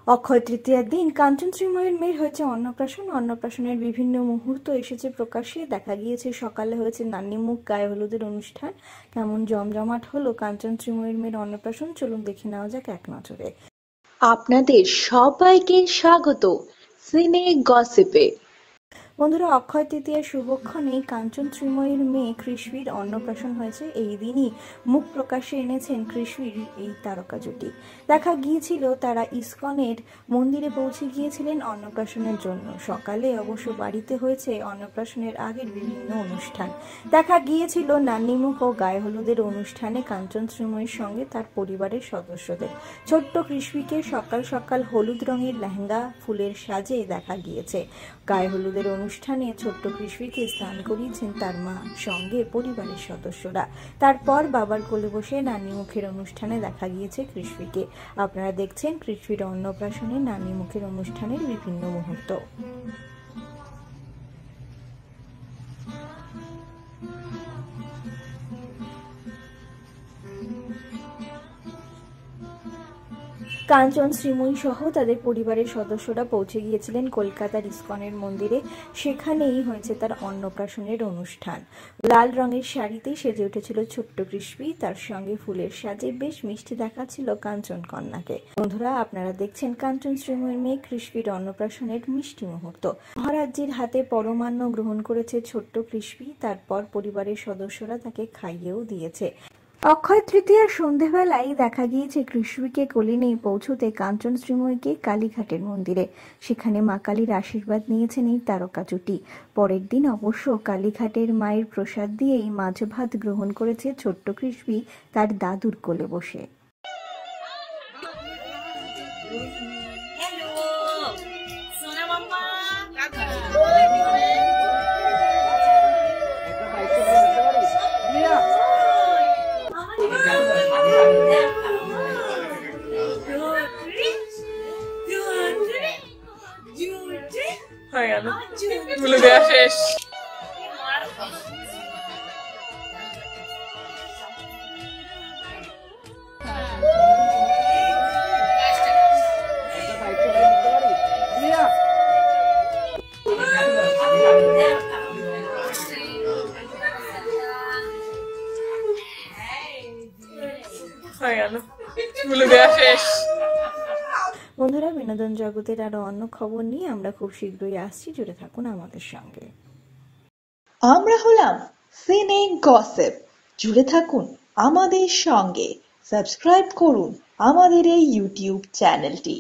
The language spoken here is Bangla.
অক্ষয় তৃতীয়ার দিন কাঞ্চন শ্রীময়ীর মেয়ের হয়েছে অন্নপ্রাশন। অন্নপ্রাশনের বিভিন্ন মুহূর্ত এসেছে প্রকাশ্যে। দেখা গিয়েছে সকালে হয়েছে নান্নিমুখ, গায়ে হলুদের অনুষ্ঠান। কেমন জমজমাট হলো কাঞ্চন শ্রীময়ীর মেয়ের অন্নপ্রাশন, চলুন দেখে নেওয়া যাক এক নজরে। আপনাদের সবাইকে স্বাগত সিনে গসিপে। বন্ধুরা, অক্ষয় তৃতীয়ার শুভক্ষণেই কাঞ্চন শ্রীময়ীর মেয়ে কৃষ্ণীর অন্নপ্রাশন হয়েছে। এই দিনই মুখ প্রকাশে এনেছেন কৃষ্ণীর এই তারকা জুটি। দেখা গিয়েছিল তারা ইসকনের মন্দিরে পৌঁছে গিয়েছিলেন অন্নপ্রাশনের জন্য। সকালে অবশ্য বাড়িতে হয়েছে অন্নপ্রাশনের আগের বিভিন্ন অনুষ্ঠান। দেখা গিয়েছিল নান্নিমুখ ও গায়ে হলুদের অনুষ্ঠানে কাঞ্চন শ্রীময়ীর সঙ্গে তার পরিবারের সদস্যদের। ছোট্ট কৃষ্ণীকে সকাল সকাল হলুদ রঙের লেহেঙ্গা ফুলের সাজে দেখা গিয়েছে। গায়ে হলুদের অনুষ্ঠানে ছোট্ট কৃষ্ণীকে স্নান করিয়েছেন তার মা, সঙ্গে পরিবারের সদস্যরা। তারপর বাবার কোলে বসে নান্নিমুখের অনুষ্ঠানে দেখা গিয়েছে কৃষ্ণীকে। আপনারা দেখছেন কৃষ্ণীর অন্নপ্রাশনে নান্নিমুখের অনুষ্ঠানের বিভিন্ন মুহূর্ত। কাঞ্চন শ্রীময়ী সহ তাদের পরিবারের সদস্যরা পৌঁছে গিয়েছিলেন কলকাতার ইসকনের মন্দিরে। সেখানেই হয়েছে তার অন্নপ্রাশনের অনুষ্ঠান। লাল রঙের শাড়িতে সেজে উঠেছিল ছোট্ট কৃষ্ণী, তার সঙ্গে ফুলের সাজে বেশ মিষ্টি দেখাচ্ছিল কাঞ্চন কন্যাকে। বন্ধুরা, আপনারা দেখছেন কাঞ্চন শ্রীময়ীর মেয়ে কৃষ্ণীর অন্নপ্রাশনের মিষ্টি মুহূর্ত। মহারাজ্যের হাতে পরমান্ন গ্রহণ করেছে ছোট্ট কৃষ্ণী, তারপর পরিবারের সদস্যরা তাকে খাইয়েও দিয়েছে। অক্ষয় তৃতীয়ার সন্ধেবেলায় দেখা গিয়েছে কৃষ্ণীকে কোলে নিয়ে পৌঁছতে কাঞ্চন শ্রীময়ীকে কালীঘাটের মন্দিরে। সেখানে মা কালীর আশীর্বাদ নিয়েছেন এই তারকা জুটি। পরের দিন অবশ্য কালীঘাটের মায়ের প্রসাদ দিয়েই মাছ ভাত গ্রহণ করেছে ছোট্ট কৃষ্ণী তার দাদুর কোলে বসে। হয়ে গেল, বলে দেওয়া শেষ। হয়ে গেল, বলে দেওয়া শেষ। বন্ধুরা, বিনোদন জগতের আরো অন্য খবর নিয়ে আমরা খুব শীঘ্রই আসছি, জুড়ে থাকুন আমাদের সঙ্গে। আমরা হলাম সিনে গসিপ, জুড়ে থাকুন আমাদের সঙ্গে। সাবস্ক্রাইব করুন আমাদের এই ইউটিউব চ্যানেলটি।